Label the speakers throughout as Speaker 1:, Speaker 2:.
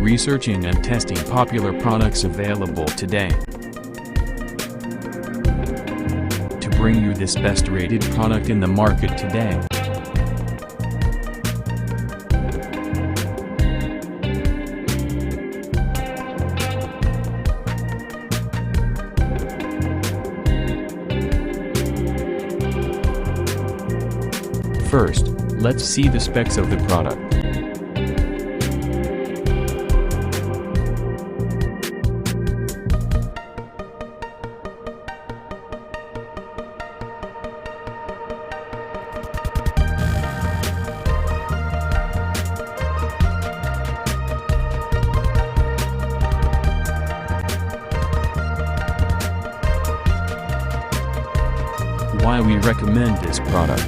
Speaker 1: researching and testing popular products available today to bring you this best rated product in the market today. First, let's see the specs of the product. Why we recommend this product.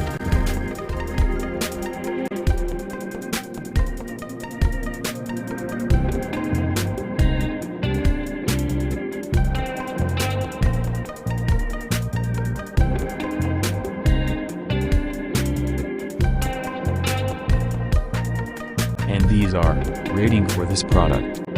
Speaker 1: And these are rating for this product.